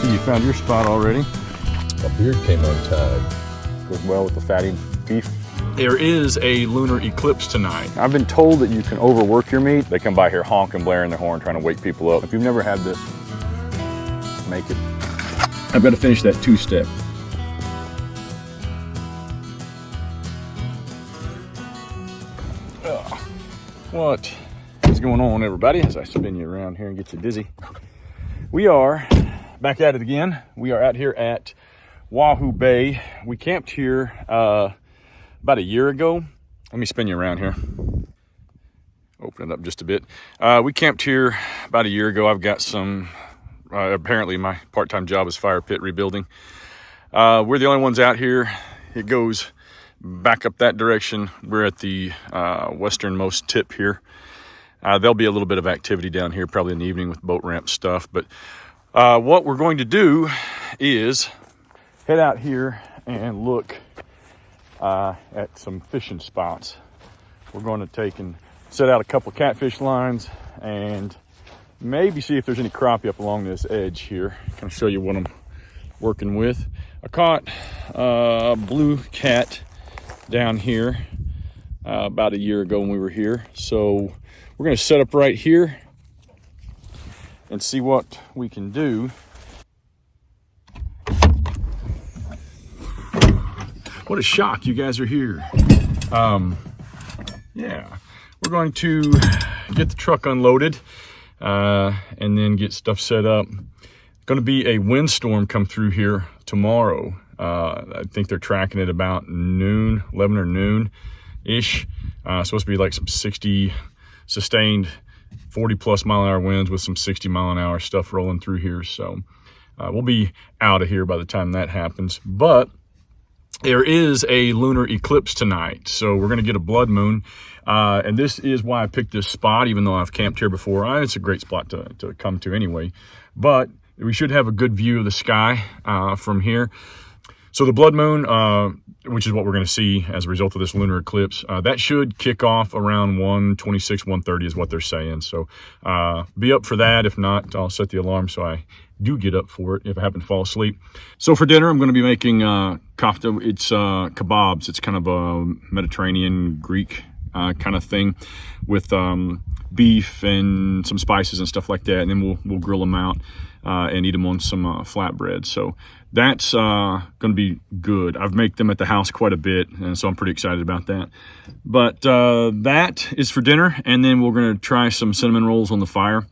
see you found your spot already. My beard came untied. Goes well with the fatty beef. There is a lunar eclipse tonight. I've been told that you can overwork your meat. They come by here honking, blaring their horn, trying to wake people up. If you've never had this, make it. I've got to finish that two-step. What is going on, everybody? As I spin you around here and get you dizzy. We are back at it again. We are out here at Wahoo Bay. We camped here about a year ago. Let me spin you around here. Open it up just a bit. We camped here about a year ago. I've got some, apparently my part-time job is fire pit rebuilding. We're the only ones out here. It goes back up that direction. We're at the westernmost tip here. There'll be a little bit of activity down here probably in the evening with boat ramp stuff. But what we're going to do is head out here and look at some fishing spots. We're going to take and set out a couple catfish lines and maybe see if there's any crappie up along this edge here. Kind of show you what I'm working with. I caught a blue cat down here about a year ago when we were here. So we're going to set up right here and see what we can do. What a shock, you guys are here. Yeah, we're going to get the truck unloaded and then get stuff set up. Going to be a windstorm come through here tomorrow. I think they're tracking it about noon, 11 or noon-ish. Supposed to be like some 60 sustained 40 plus mile an hour winds with some 60 mile an hour stuff rolling through here. So we'll be out of here by the time that happens. But there is a lunar eclipse tonight, so we're going to get a blood moon. And this is why I picked this spot, even though I've camped here before. It's a great spot to come to anyway. But we should have a good view of the sky from here. So the blood moon, which is what we're going to see as a result of this lunar eclipse, that should kick off around 1:26, 1:30 is what they're saying. So be up for that. If not, I'll set the alarm so I do get up for it if I happen to fall asleep. So for dinner, I'm going to be making kafta. It's kebabs. It's kind of a Mediterranean Greek kind of thing with beef and some spices and stuff like that. And then we'll grill them out and eat them on some flatbread. So that's going to be good. I've made them at the house quite a bit, and so I'm pretty excited about that. But that is for dinner, and then we're going to try some cinnamon rolls on the fire.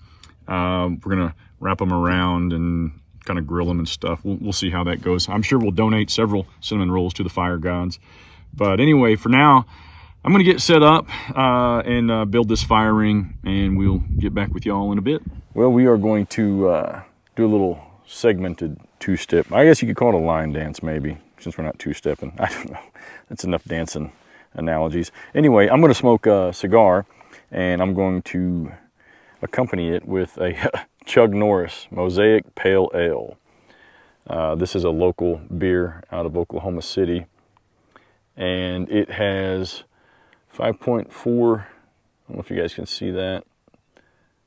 We're going to wrap them around and kind of grill them and stuff. We'll see how that goes. I'm sure we'll donate several cinnamon rolls to the fire gods. But anyway, for now, I'm going to get set up and build this fire ring, and we'll get back with y'all in a bit. Well, we are going to do a little segmented two-step. I guess you could call it a line dance, maybe, since we're not two-stepping. I don't know. That's enough dancing analogies. Anyway, I'm going to smoke a cigar, and I'm going to accompany it with a Chug Norris Mosaic Pale Ale. This is a local beer out of Oklahoma City, and it has 5.4, I don't know if you guys can see that,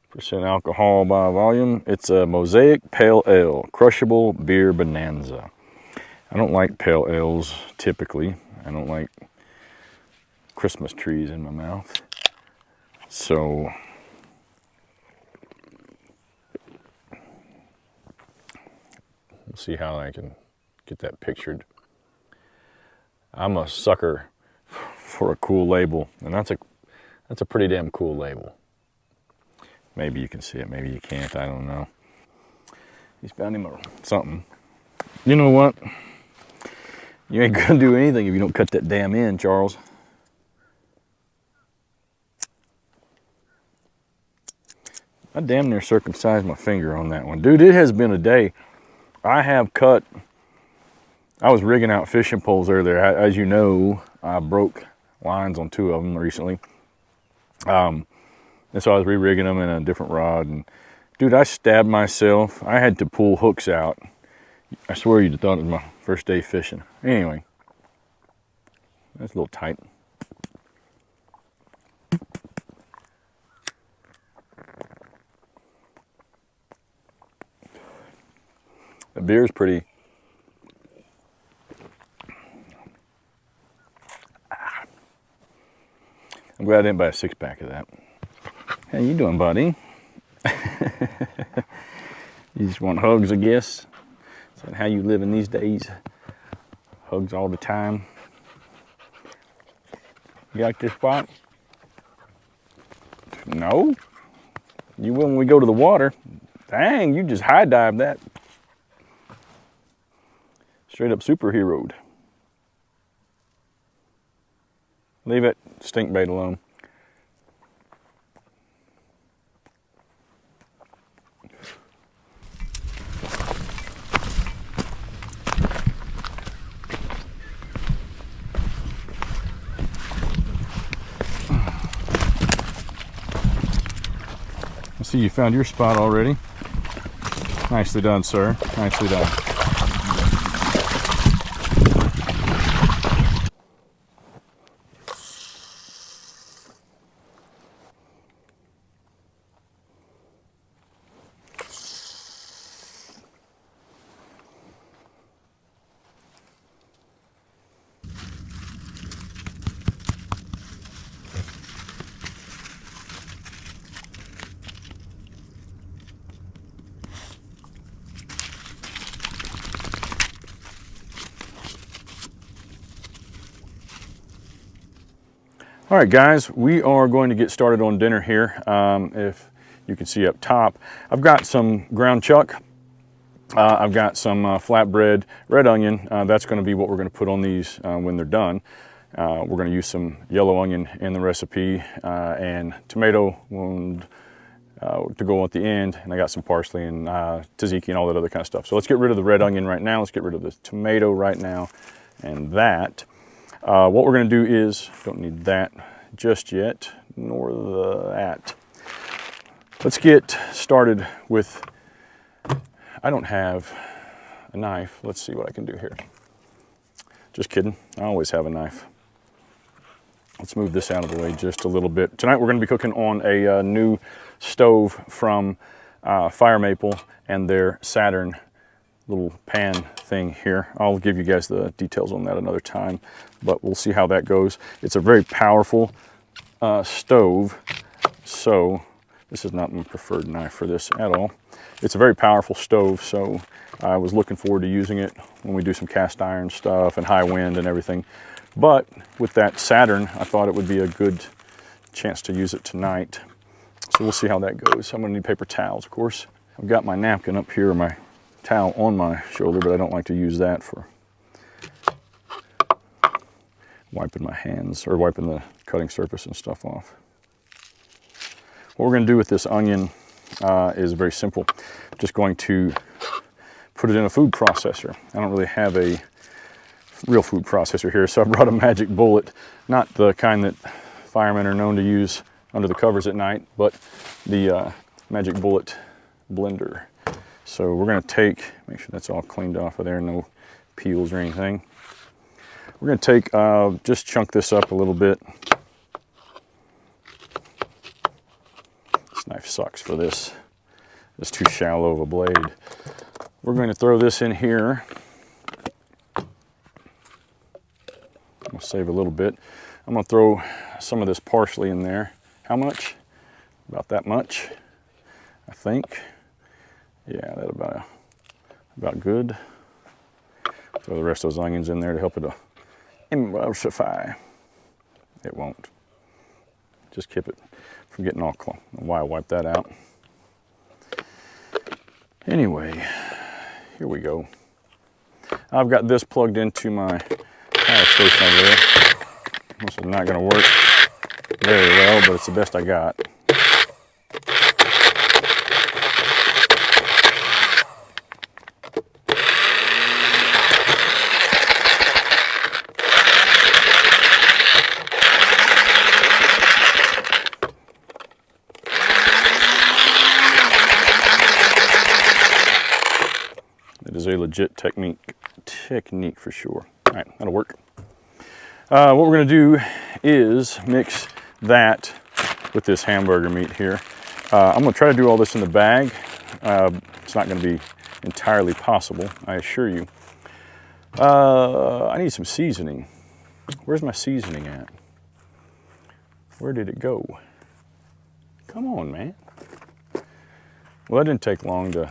percent alcohol by volume. It's a Mosaic Pale Ale, crushable beer bonanza. I don't like pale ales typically. I don't like Christmas trees in my mouth. So we'll see how I can get that pictured. I'm a sucker for a cool label, and that's a pretty damn cool label. Maybe you can see it, maybe you can't, I don't know. He's found him something. You know what? You ain't gonna do anything if you don't cut that damn end, Charles. I damn near circumcised my finger on that one. Dude, it has been a day. I was rigging out fishing poles earlier. As you know, I broke lines on 2 of them recently. And so I was re-rigging them in a different rod. And dude, I stabbed myself. I had to pull hooks out. I swear you'd have thought it was my first day fishing. Anyway, that's a little tight. The beer's pretty. I'm glad I didn't buy a 6-pack of that. How you doing, buddy? You just want hugs, I guess? Is that how you living these days? Hugs all the time. You like this spot? No? You will when we go to the water. Dang, you just high dive that. Straight up superheroed. Leave it, stink bait alone. I see you found your spot already. Nicely done, sir. Nicely done. All right, guys, we are going to get started on dinner here. If you can see up top, I've got some ground chuck. I've got some flatbread, red onion. That's going to be what we're going to put on these when they're done. We're going to use some yellow onion in the recipe and tomato to go at the end. And I got some parsley and tzatziki and all that other kind of stuff. So let's get rid of the red onion right now. Let's get rid of the tomato right now and that. What we're going to do is, don't need that just yet, nor that. Let's get started with, I don't have a knife. Let's see what I can do here. Just kidding, I always have a knife. Let's move this out of the way just a little bit. Tonight we're going to be cooking on a new stove from Fire Maple and their Saturn little pan thing here. I'll give you guys the details on that another time, but we'll see how that goes. It's a very powerful stove, so this is not my preferred knife for this at all. It's a very powerful stove, so I was looking forward to using it when we do some cast iron stuff and high wind and everything. But with that Saturn, I thought it would be a good chance to use it tonight. So we'll see how that goes. I'm gonna need paper towels, of course. I've got my napkin up here, my towel on my shoulder, but I don't like to use that for wiping my hands or wiping the cutting surface and stuff off. What we're going to do with this onion is very simple. Just going to put it in a food processor. I don't really have a real food processor here, so I brought a magic bullet, not the kind that firemen are known to use under the covers at night, but the magic bullet blender. So we're going to make sure that's all cleaned off of there, no peels or anything. We're going to take, just chunk this up a little bit. This knife sucks for this. It's too shallow of a blade. We're going to throw this in here. We'll save a little bit. I'm going to throw some of this parsley in there. How much? About that much, I think. Yeah, that's about good. Throw the rest of those onions in there to help it emulsify. It won't. Just keep it from getting all clumped. Why I wipe that out. Anyway, here we go. I've got this plugged into my power station over there. This is not going to work very well, but it's the best I got. A legit technique for sure. All right, that'll work. What we're going to do is mix that with this hamburger meat here. I'm going to try to do all this in the bag. It's not going to be entirely possible, I assure you. I need some seasoning. Where's my seasoning at? Where did it go? Come on, man. Well, that didn't take long to...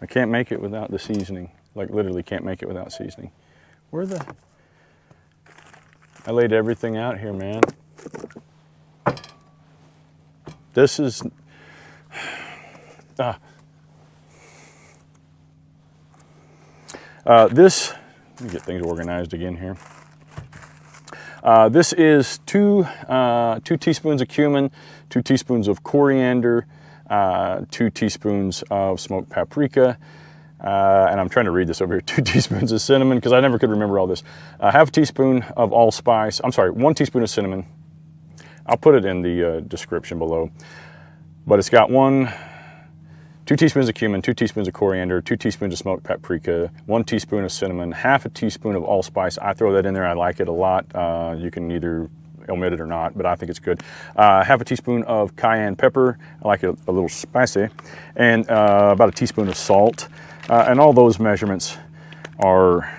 I can't make it without the seasoning. Like, literally can't make it without seasoning. Where the... I laid everything out here, man. This is... let me get things organized again here. This is two teaspoons of cumin, 2 teaspoons of coriander, 2 teaspoons of smoked paprika, and I'm trying to read this over here, 2 teaspoons of cinnamon, because I never could remember all this. Half a teaspoon of AllSpice, I'm sorry, 1 teaspoon of cinnamon. I'll put it in the description below. But it's got 2 teaspoons of cumin, 2 teaspoons of coriander, 2 teaspoons of smoked paprika, 1 teaspoon of cinnamon, half a teaspoon of AllSpice. I throw that in there. I like it a lot. You can either omit it or not, but I think it's good. Half a teaspoon of Cayenne Pepper. I like it a little spicy. And about a teaspoon of salt. And all those measurements are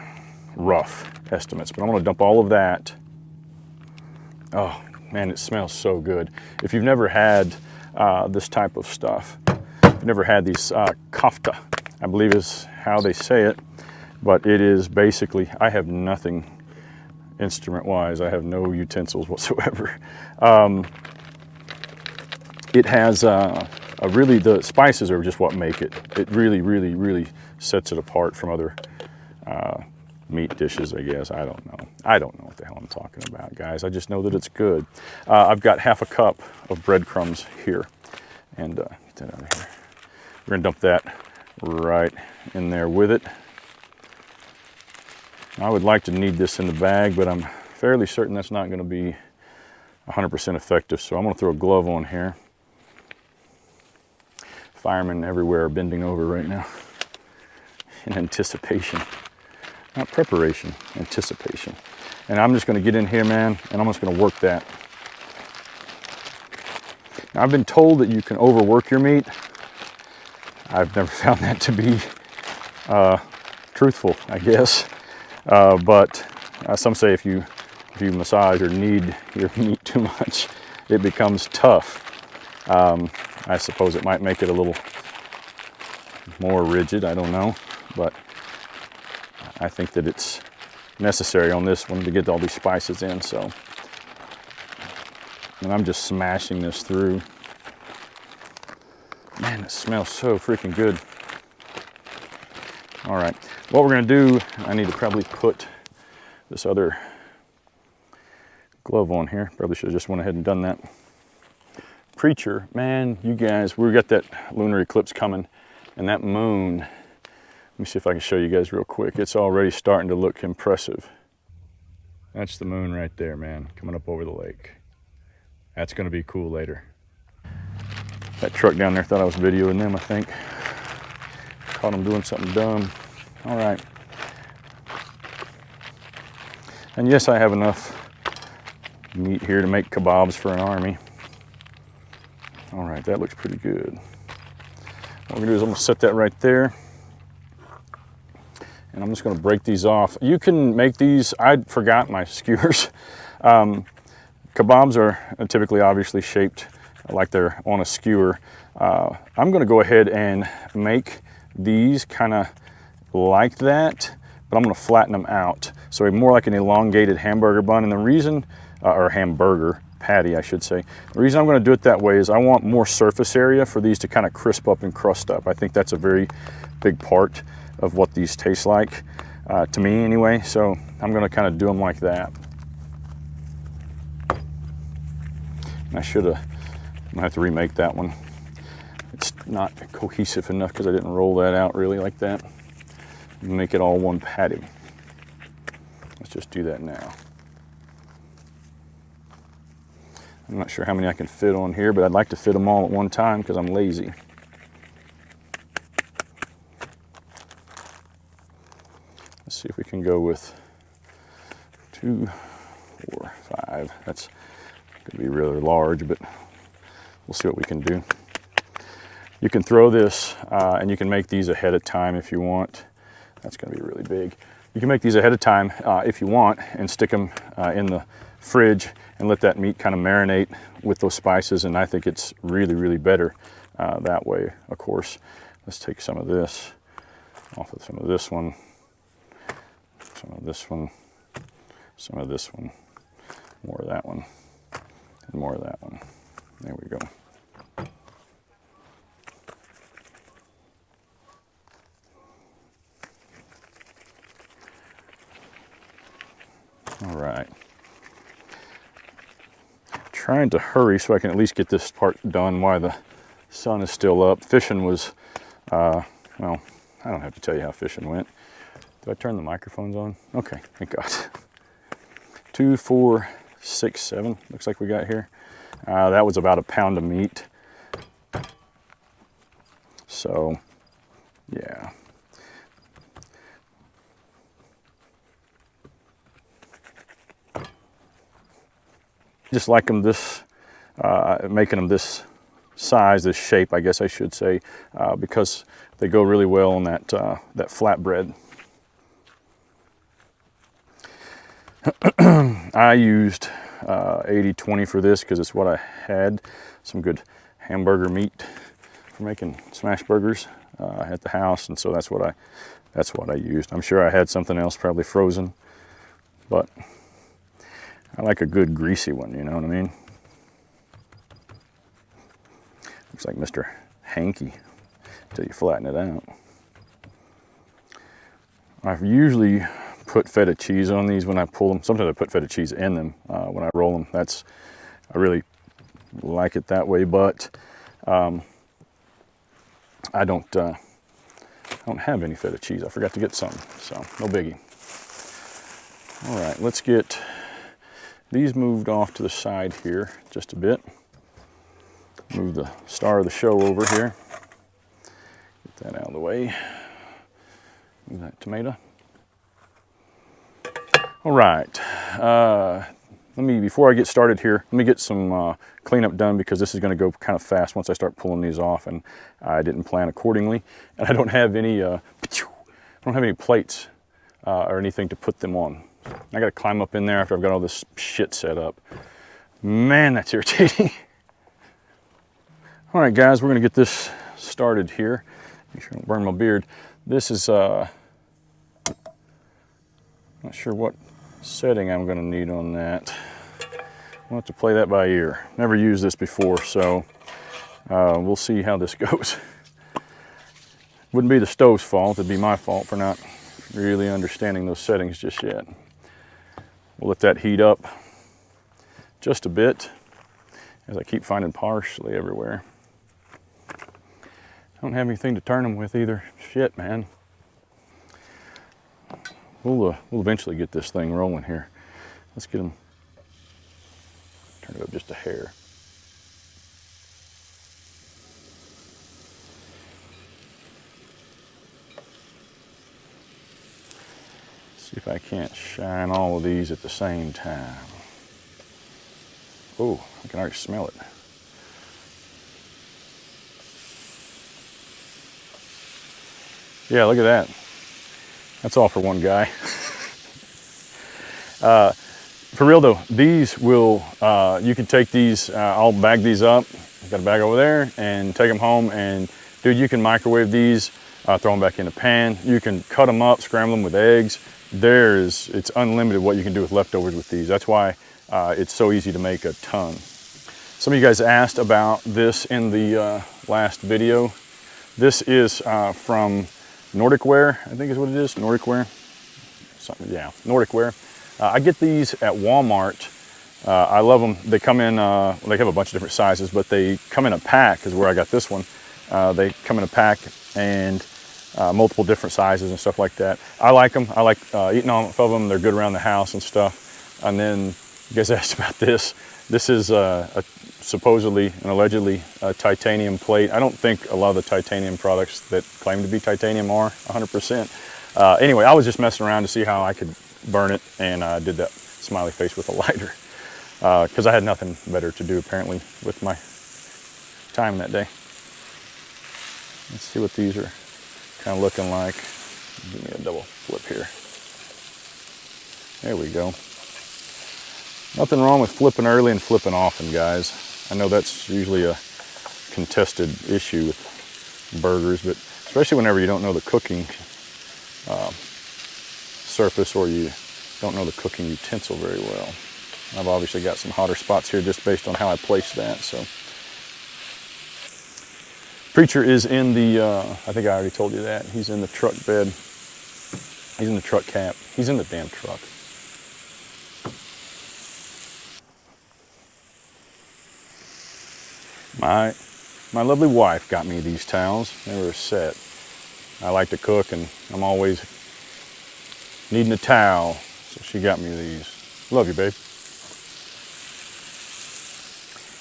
rough estimates, but I'm going to dump all of that. Oh, man, it smells so good. If you've never had this type of stuff, I've never had these kafta, I believe is how they say it, but it is basically, I have nothing instrument-wise. I have no utensils whatsoever. It has really, the spices are just what make it. It really, really, really sets it apart from other meat dishes, I guess. I don't know. I don't know what the hell I'm talking about, guys. I just know that it's good. I've got half a cup of breadcrumbs here, and get that out of here. We're gonna dump that right in there with it. I would like to knead this in the bag, but I'm fairly certain that's not gonna be 100% effective, so I'm gonna throw a glove on here. Firemen everywhere are bending over right now in anticipation. Not preparation, anticipation. And I'm just gonna get in here, man, and I'm just gonna work that. Now, I've been told that you can overwork your meat. I've never found that to be truthful, I guess. But some say if you massage or knead your meat too much, it becomes tough. I suppose it might make it a little more rigid, I don't know. But I think that it's necessary on this one to get all these spices in, so. And I'm just smashing this through. Man, it smells so freaking good. All right, what we're gonna do, I need to probably put this other glove on here. Probably should have just went ahead and done that. Preacher, man, you guys, we got that lunar eclipse coming, and that moon, let me see if I can show you guys real quick. It's already starting to look impressive. That's the moon right there, man, coming up over the lake. That's gonna be cool later. That truck down there thought I was videoing them, I think. Caught them doing something dumb. All right. And yes, I have enough meat here to make kebabs for an army. All right, that looks pretty good. What we're gonna do is I'm gonna set that right there. And I'm just gonna break these off. You can make these, I forgot my skewers. Kebabs are typically obviously shaped like they're on a skewer. I'm gonna go ahead and make these kind of like that, but I'm gonna flatten them out. So more like an elongated hamburger bun. And the reason, or hamburger patty, I should say. The reason I'm gonna do it that way is I want more surface area for these to kind of crisp up and crust up. I think that's a very big part of what these taste like, to me anyway. So I'm gonna kind of do them like that. And I'm gonna have to remake that one. It's not cohesive enough because I didn't roll that out really like that. Make it all one patty. Let's just do that now. I'm not sure how many I can fit on here, but I'd like to fit them all at one time because I'm lazy. Let's see if we can go with 2, 4, 5. That's going to be really large, but we'll see what we can do. You can throw this, and you can make these ahead of time if you want. That's gonna be really big. You can make these ahead of time if you want, and stick them in the fridge and let that meat kind of marinate with those spices, and I think it's really, really better that way, of course. Let's take some of this off of some of this one, some of this one, some of this one, more of that one, and more of that one. There we go. All right. Trying to hurry so I can at least get this part done while the sun is still up. Fishing was, well, I don't have to tell you how fishing went. Did I turn the microphones on? Okay, thank God. 2, 4, 6, 7, looks like we got here. That was about a pound of meat. So, yeah. Just like them this, making them this size, this shape, I guess I should say, because they go really well on that, that flatbread. I used 80-20 for this because it's what I had. Some good hamburger meat for making smash burgers at the house, and so that's what I used. I'm sure I had something else probably frozen, but I like a good greasy one, you know what I mean? Looks like Mr. Hanky until you flatten it out. I've usually put feta cheese on these when I pull them. Sometimes I put feta cheese in them when I roll them. I really like it that way, but I don't have any feta cheese. I forgot to get some, so no biggie. All right, let's get these moved off to the side here just a bit. Move the star of the show over here. Get that out of the way. Move that tomato. All right. Before I get started here, let me get some cleanup done because this is going to go kind of fast once I start pulling these off, and I didn't plan accordingly. And I don't have any plates or anything to put them on. I got to climb up in there after I've got all this shit set up. Man, that's irritating. All right, guys, we're going to get this started here. Make sure I don't burn my beard. This is, not sure what setting I'm going to need on that. I'll have to play that by ear. Never used this before, so we'll see how this goes. Wouldn't be the stove's fault. It'd be my fault for not really understanding those settings just yet. We'll let that heat up just a bit as I keep finding parsley everywhere. I don't have anything to turn them with either. Shit, man. We'll eventually get this thing rolling here. Let's get them, turn it up just a hair. See if I can't shine all of these at the same time. Oh, I can already smell it. Yeah, look at that. That's all for one guy. For real though, these will, you can take these, I'll bag these up. I've got a bag over there, and take them home, and dude, you can microwave these, throw them back in a pan. You can cut them up, scramble them with eggs. It's unlimited what you can do with leftovers with these. That's why it's so easy to make a ton. Some of you guys asked about this in the last video. This is from Nordic Wear, I think is what it is, Nordic Wear. Something, yeah, Nordic Wear. I get these at Walmart. I love them. They come in, they have a bunch of different sizes, but they come in a pack is where I got this one. They come in a pack and multiple different sizes and stuff like that. I like them. I like eating off of them. They're good around the house and stuff. And then you guys asked about this. This is supposedly and allegedly a titanium plate. I don't think a lot of the titanium products that claim to be titanium are 100%. Anyway, I was just messing around to see how I could burn it, and I did that smiley face with a lighter because I had nothing better to do apparently with my time that day. Let's see what these are kind of looking like. Give me a double flip here. There we go. Nothing wrong with flipping early and flipping often, guys. I know that's usually a contested issue with burgers, but especially whenever you don't know the cooking surface, or you don't know the cooking utensil very well. I've obviously got some hotter spots here just based on how I placed that. So Preacher is in the, I think I already told you that. He's in the truck bed. He's in the truck cap. He's in the damn truck. My lovely wife got me these towels. They were a set. I like to cook and I'm always needing a towel, so she got me these. Love you, babe.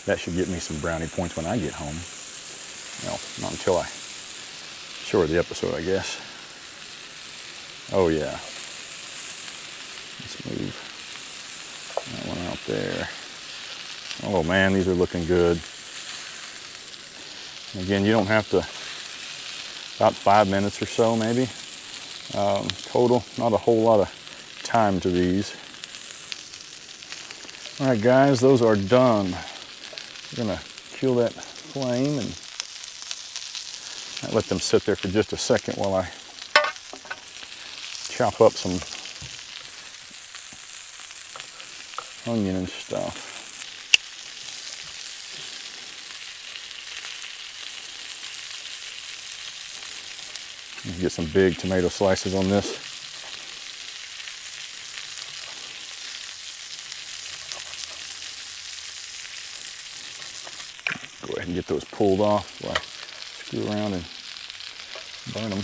That should get me some brownie points when I get home. No, not until I show her the episode, I guess. Oh yeah. Let's move that one out there. Oh man, these are looking good. Again, you don't have to, about 5 minutes or so maybe. Total, not a whole lot of time to these. All right guys, those are done. We're gonna kill that flame and let them sit there for just a second while I chop up some onion and stuff. Get some big tomato slices on this. Go ahead and get those pulled off while I screw around and burn them.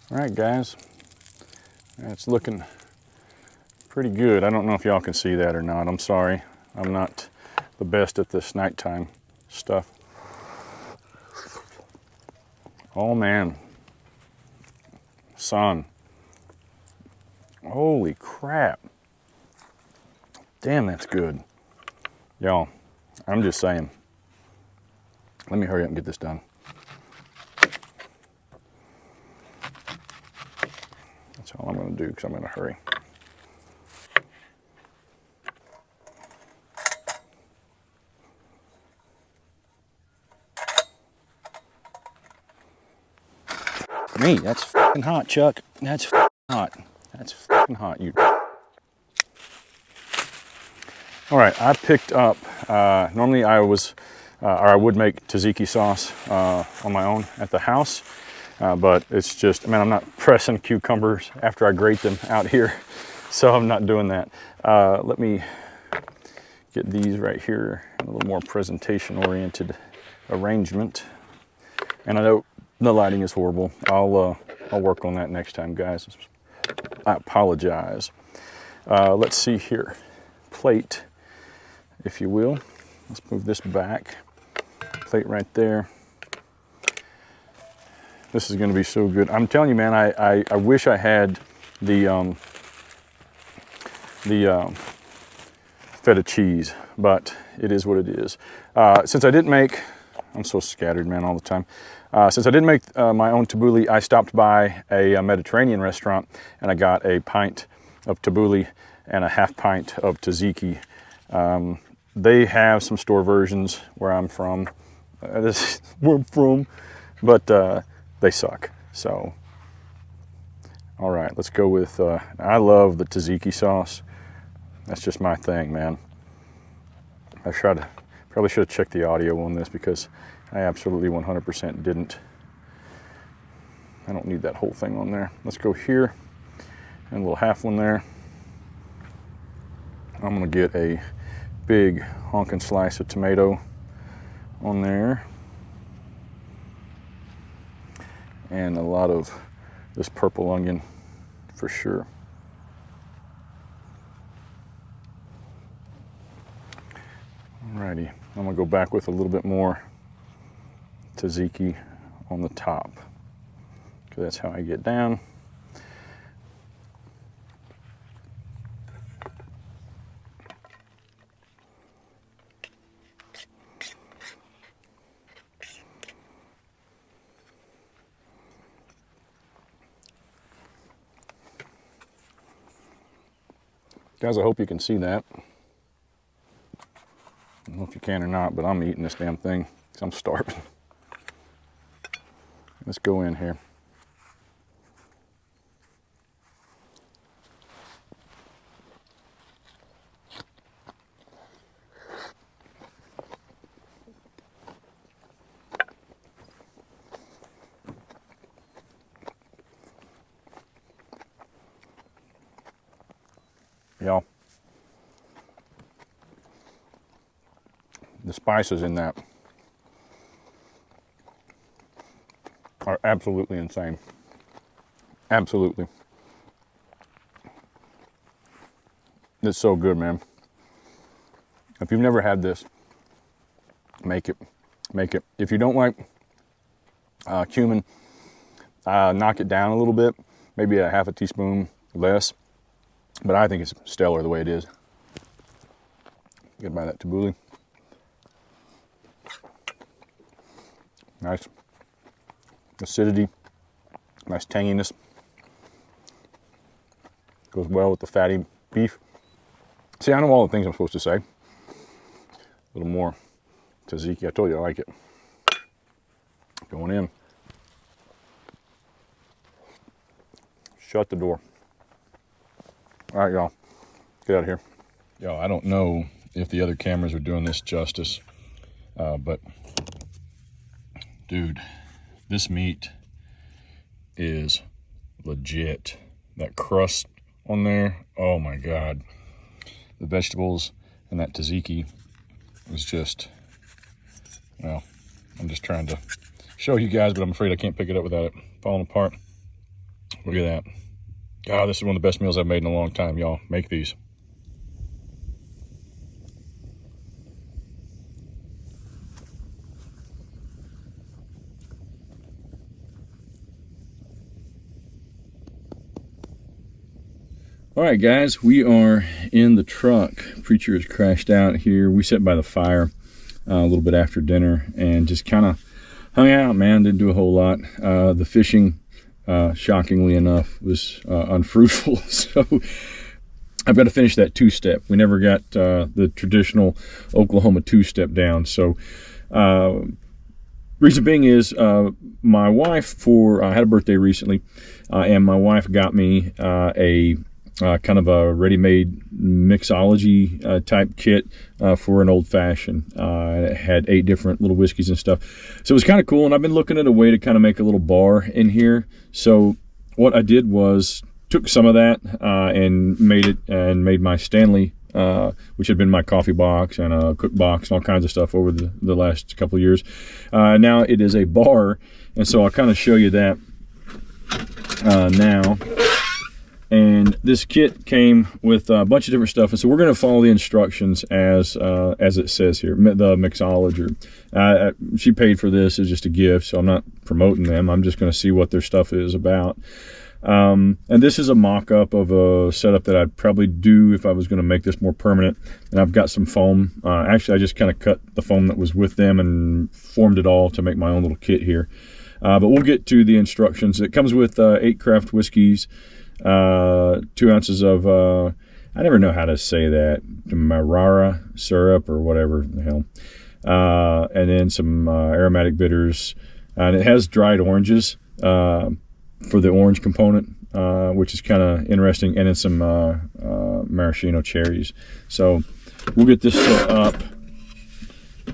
All right, guys, that's looking pretty good. I don't know if y'all can see that or not. I'm sorry. I'm not the best at this nighttime stuff. Oh man, son, holy crap. Damn, that's good. Y'all, I'm just saying. Let me hurry up and get this done. That's all I'm gonna do because I'm in a hurry. Me, that's fucking hot, Chuck. That's fucking hot. That's fucking hot, you. All right, I picked up, normally I was, or I would make tzatziki sauce on my own at the house, but it's just, man, I'm not pressing cucumbers after I grate them out here, so I'm not doing that. Let me get these right here, a little more presentation-oriented arrangement. And I know the lighting is horrible. I'll work on that next time, guys. I apologize. Let's see here. Plate, if you will. Let's move this back. Plate right there. This is going to be so good. I'm telling you, man, I wish I had the feta cheese, but it is what it is. Since I didn't make, I'm so scattered, man, all the time. Since I didn't make my own tabouli, I stopped by a Mediterranean restaurant and I got a pint of tabouli and a half pint of tzatziki. They have some store versions where I'm from. This is where I'm from, but they suck. So, all right, let's go with, I love the tzatziki sauce. That's just my thing, man. I probably should have checked the audio on this because I absolutely 100% didn't. I don't need that whole thing on there. Let's go here and a little half one there. I'm gonna get a big honking slice of tomato on there. And a lot of this purple onion for sure. Alrighty, I'm gonna go back with a little bit more tzatziki on the top. So that's how I get down. Guys, I hope you can see that. I don't know if you can or not, but I'm eating this damn thing because I'm starving. Let's go in here. Y'all, the spices in that are absolutely insane. Absolutely. It's so good, man. If you've never had this, make it. Make it. If you don't like cumin, knock it down a little bit, maybe a half a teaspoon less. But I think it's stellar the way it is. Get by that tabouli. Nice acidity, nice tanginess. Goes well with the fatty beef. See, I know all the things I'm supposed to say. A little more tzatziki. I told you I like it. Going in. Shut the door. All right, y'all, get out of here. Y'all, I don't know if the other cameras are doing this justice, but dude, this meat is legit. That crust on there, oh my God. The vegetables and that tzatziki was just, well, I'm just trying to show you guys, but I'm afraid I can't pick it up without it falling apart. Look at that. God, this is one of the best meals I've made in a long time, y'all. Make these. All right, guys, we are in the truck. Preacher has crashed out here. We sat by the fire a little bit after dinner and just kind of hung out, man. Didn't do a whole lot. The fishing, shockingly enough, was unfruitful. So I've got to finish that two-step. We never got the traditional Oklahoma two-step down. So reason being is my wife, I had a birthday recently, and my wife got me a kind of a ready-made mixology type kit for an old-fashioned. It had 8 different little whiskeys and stuff. So it was kind of cool, and I've been looking at a way to kind of make a little bar in here. So what I did was took some of that and made my Stanley, which had been my coffee box and a cook box and all kinds of stuff over the last couple of years. Now it is a bar, and so I'll kind of show you that now. And this kit came with a bunch of different stuff, and so we're going to follow the instructions as it says here. The mixology. She paid for this as just a gift, so I'm not promoting them. I'm just going to see what their stuff is about. And this is a mock-up of a setup that I'd probably do if I was going to make this more permanent. And I've got some foam. Actually, I just kind of cut the foam that was with them and formed it all to make my own little kit here. But we'll get to the instructions. It comes with 8 craft whiskeys. 2 ounces of I never know how to say that, Marara syrup or whatever the hell, and then some aromatic bitters, and it has dried oranges for the orange component, which is kind of interesting, and then some maraschino cherries. So we'll get this set up.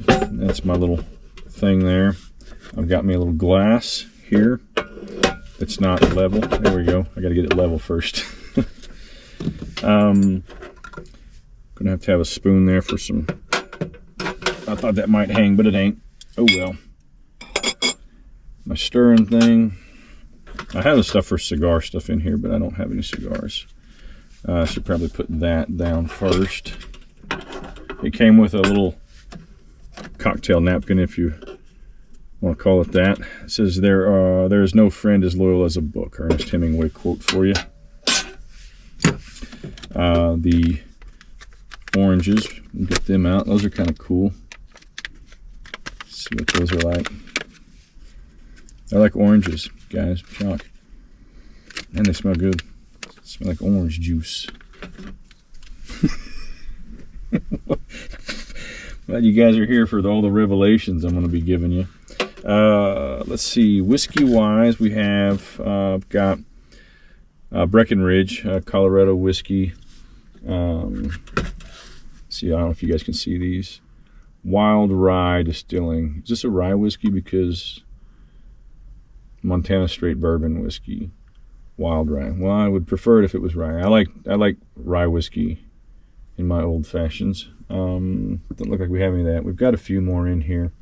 That's my little thing there. I've got me a little glass here. It's not level. There we go. I got to get it level first. Gonna have to have a spoon there for some. I thought that might hang, but it ain't. Oh well. My stirring thing. I have the stuff for cigar stuff in here, but I don't have any cigars. I should probably put that down first. It came with a little cocktail napkin if you want to call it that. It says there is no friend as loyal as a book. Ernest Hemingway quote for you. The oranges, we'll get them out. Those are kind of cool. Let's see what those are like. They're like oranges, guys. Shock. And they smell good. They smell like orange juice. Glad you guys are here for all the revelations I'm going to be giving you. Let's see. Whiskey wise, we have got Breckenridge, Colorado whiskey. See, I don't know if you guys can see these. Wild Rye Distilling. Is this a rye whiskey? Because Montana Straight Bourbon whiskey. Wild Rye. Well, I would prefer it if it was rye. I like rye whiskey in my old fashions. Don't look like we have any of that. We've got a few more in here.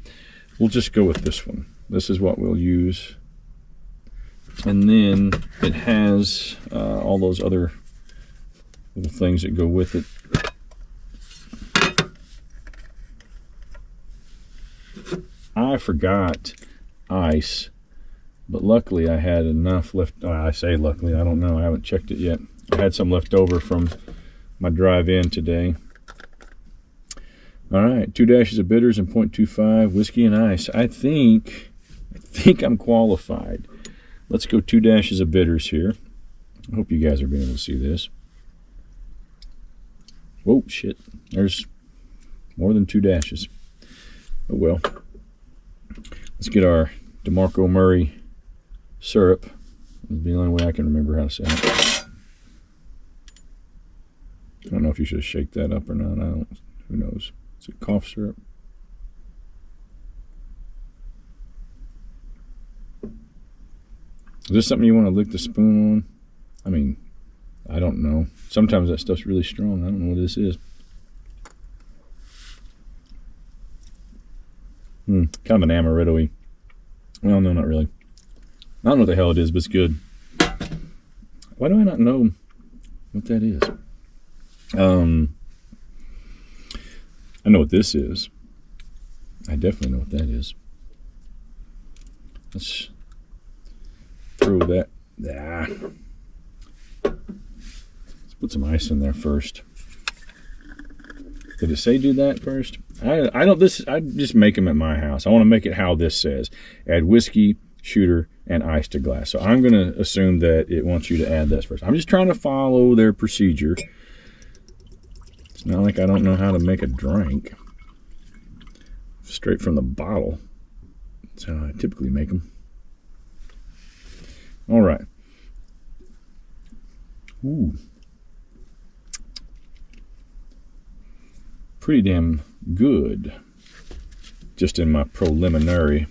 We'll just go with this one. This is what we'll use. And then it has all those other little things that go with it. I forgot ice, but luckily I had enough left. I say luckily, I don't know. I haven't checked it yet. I had some left over from my drive-in today. All right, 2 dashes of bitters and 0.25 whiskey and ice. I think I'm qualified. Let's go 2 dashes of bitters here. I hope you guys are being able to see this. Whoa, shit. There's more than 2 dashes. Oh well. Let's get our DeMarco Murray syrup. That's the only way I can remember how to say it. I don't know if you should shake that up or not. I don't. Who knows? Is it cough syrup? Is this something you want to lick the spoon on? I mean, I don't know. Sometimes that stuff's really strong. I don't know what this is. Kind of an amaretto-y. Well, no, not really. I don't know what the hell it is, but it's good. Why do I not know what that is? I know what this is. I definitely know what that is. Let's throw that. Let's put some ice in there first. Did it say do that first? I don't. I just make them at my house. I want to make it how this says. Add whiskey, shooter, and ice to glass. So I'm going to assume that it wants you to add that first. I'm just trying to follow their procedure. It's not like I don't know how to make a drink. Straight from the bottle. That's how I typically make them. All right. Ooh. Pretty damn good. Just in my preliminary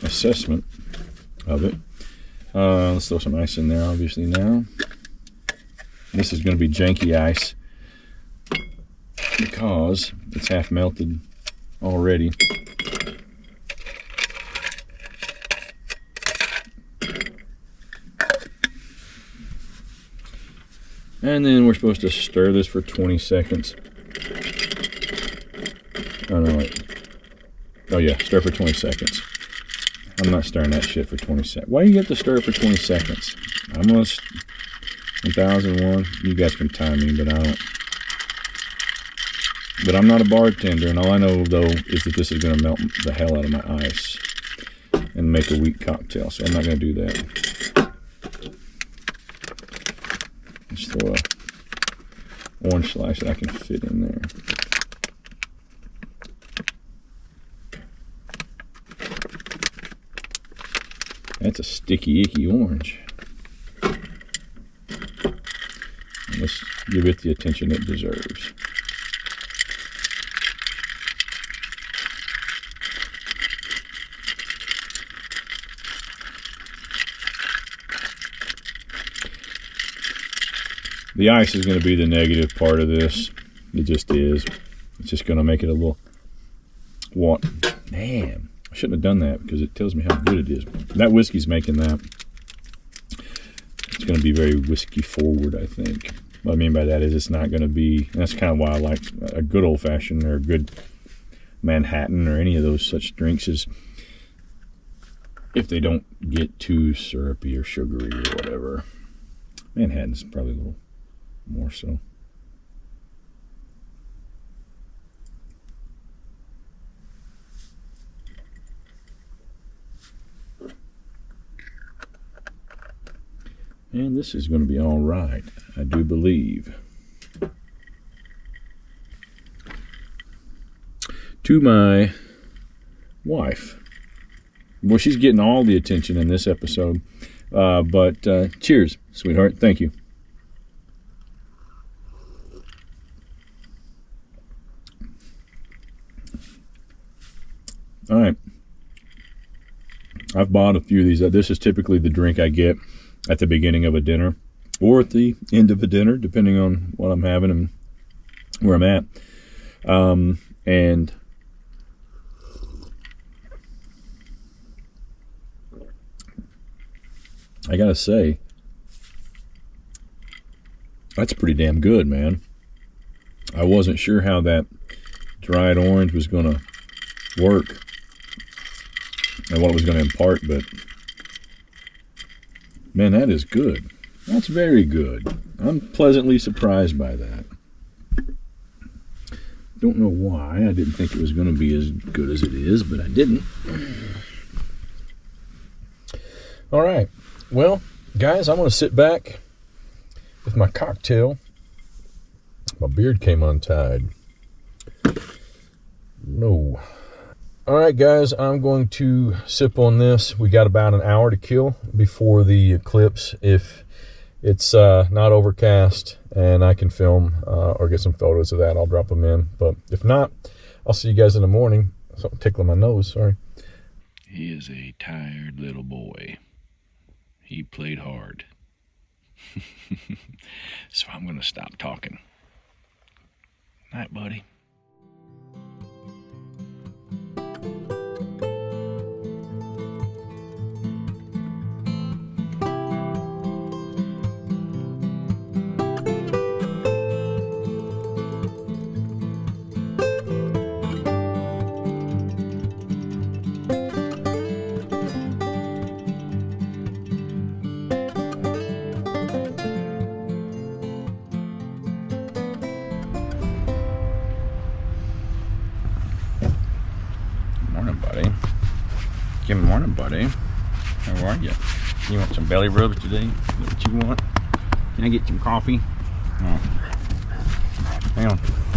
assessment of it. Let's throw some ice in there, obviously, now. This is going to be janky ice because it's half melted already. And then we're supposed to stir this for 20 seconds. Oh, no, wait. Oh, yeah, stir for 20 seconds. I'm not stirring that shit for 20 seconds. Why do you have to stir for 20 seconds? I'm going to 1001. You guys can time me, but I don't. But I'm not a bartender, and all I know, though, is that this is going to melt the hell out of my ice and make a weak cocktail, so I'm not going to do that. Let's throw a orange slice that I can fit in there. That's a sticky, icky orange. And let's give it the attention it deserves. The ice is going to be the negative part of this. It just is. It's just going to make it a little... What? Man, I shouldn't have done that because it tells me how good it is. That whiskey's making that. It's going to be very whiskey forward, I think. What I mean by that is it's not going to be... That's kind of why I like a good old-fashioned or a good Manhattan or any of those such drinks is if they don't get too syrupy or sugary or whatever. Manhattan's probably a little more so. And this is going to be all right, I do believe. To my wife. Well, she's getting all the attention in this episode. But cheers, sweetheart. Thank you. All right. I've bought a few of these. This is typically the drink I get at the beginning of a dinner or at the end of a dinner, depending on what I'm having and where I'm at. And I gotta say, that's pretty damn good, man. I wasn't sure how that dried orange was gonna work and what it was gonna impart, but man, that is good. That's very good. I'm pleasantly surprised by that. Don't know why. I didn't think it was going to be as good as it is, but I didn't. All right. Well, guys, I'm going to sit back with my cocktail. My beard came untied. No. All right, guys, I'm going to sip on this. We got about an hour to kill before the eclipse. If it's not overcast and I can film or get some photos of that, I'll drop them in. But if not, I'll see you guys in the morning. Something tickling my nose, sorry. He is a tired little boy. He played hard. So I'm going to stop talking. Night, buddy. Good morning, buddy. How are you? You want some belly rubs today? Is that what you want? Can I get some coffee? Oh.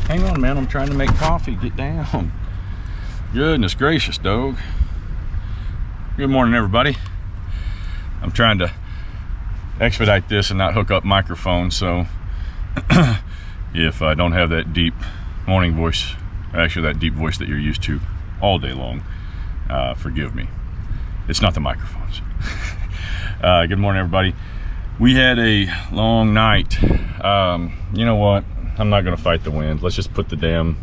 Hang on, man. I'm trying to make coffee. Get down. Goodness gracious, dog. Good morning, everybody. I'm trying to expedite this and not hook up microphones, so if I don't have that deep morning voice, actually that deep voice that you're used to all day long, forgive me. It's not the microphones. Good morning, everybody. We had a long night. You know what? I'm not gonna fight the wind. Let's just put the damn...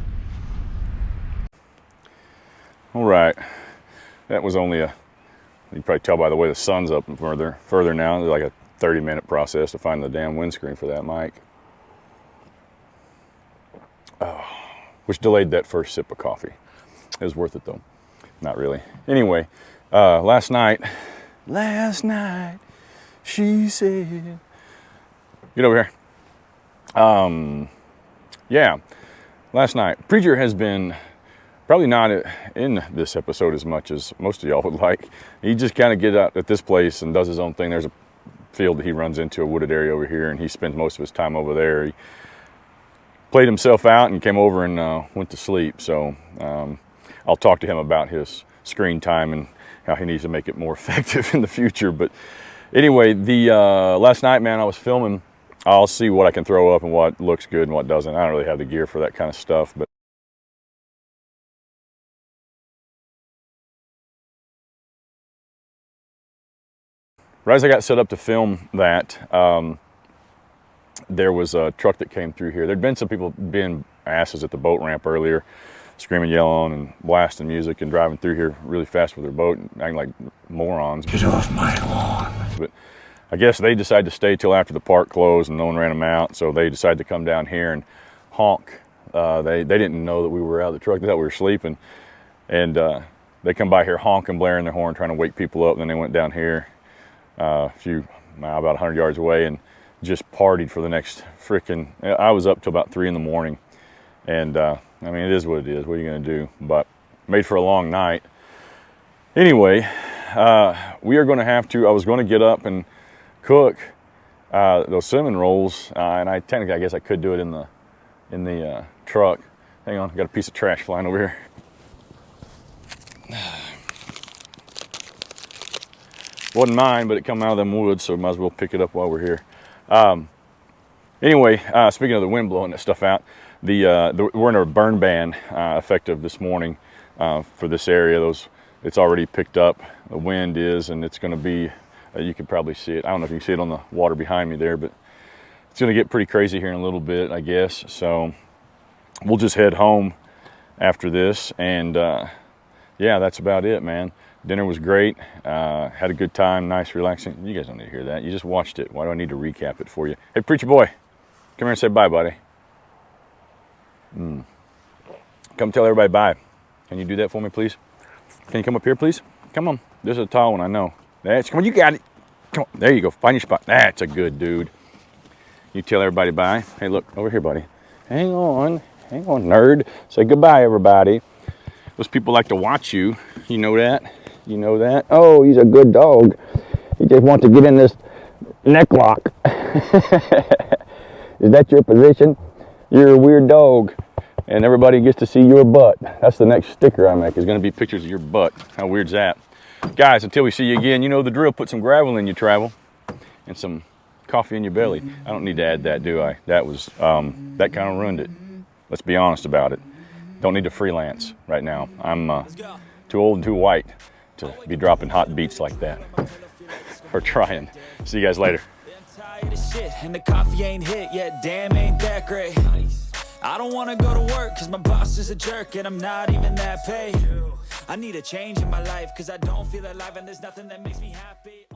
All right. That was only you can probably tell by the way the sun's up and further now. It's like a 30-minute process to find the damn windscreen for that mic. Oh, which delayed that first sip of coffee. It was worth it though. Not really. Anyway, last night, she said, get over here. Yeah, last night, Preacher has been probably not in this episode as much as most of y'all would like. He just kind of gets out at this place and does his own thing. There's a field that he runs into, a wooded area over here, and he spends most of his time over there. He played himself out and came over and went to sleep. So I'll talk to him about his screen time and how he needs to make it more effective in the future. But anyway, the last night, man, I was filming. I'll see what I can throw up and what looks good and what doesn't. I don't really have the gear for that kind of stuff, but right as I got set up to film that, there was a truck that came through here. There'd been some people being asses at the boat ramp earlier, screaming, yelling, and blasting music and driving through here really fast with their boat and acting like morons. Get off my lawn. But I guess they decided to stay till after the park closed and no one ran them out, so they decided to come down here and honk. They didn't know that we were out of the truck. They thought we were sleeping. And they come by here honking, blaring their horn, trying to wake people up. And then they went down here about 100 yards away and just partied for the next freaking, I was up till about 3 in the morning. And I mean, it is what it is. What are you going to do? But made for a long night. Anyway, we are going to have to, I was going to get up and cook those cinnamon rolls. And I guess I could do it in the truck. Hang on, got a piece of trash flying over here. Wasn't mine, but it come out of them woods, so might as well pick it up while we're here. Anyway, speaking of the wind blowing that stuff out, we're in a burn ban effective this morning for this area. It's already picked up. The wind is, and it's going to be. You can probably see it. I don't know if you can see it on the water behind me there, but it's going to get pretty crazy here in a little bit, I guess. So we'll just head home after this, and yeah, that's about it, man. Dinner was great. Had a good time, nice, relaxing. You guys don't need to hear that. You just watched it. Why do I need to recap it for you? Hey, preacher boy, come here and say bye, buddy. Come tell everybody bye. Can you do that for me, please? Can you come up here, please? Come on. This is a tall one, I know. Come on, you got it. Come on, there you go. Find your spot. That's a good dude. You tell everybody bye. Hey, look, over here, buddy. Hang on, nerd. Say goodbye, everybody. Those people like to watch you. You know that? You know that? Oh, he's a good dog. He just wants to get in this neck lock. Is that your position? You're a weird dog. And everybody gets to see your butt. That's the next sticker I make, is going to be pictures of your butt. How weird's that? Guys, until we see you again, you know the drill. Put some gravel in your travel and some coffee in your belly. I don't need to add that, do I? That was, that kind of ruined it. Let's be honest about it. Don't need to freelance right now. I'm too old and too white to be dropping hot beats like that. Or trying. See you guys later. And the coffee ain't hit yet, damn, ain't that great. I don't wanna go to work cause my boss is a jerk and I'm not even that paid. I need a change in my life cause I don't feel alive and there's nothing that makes me happy.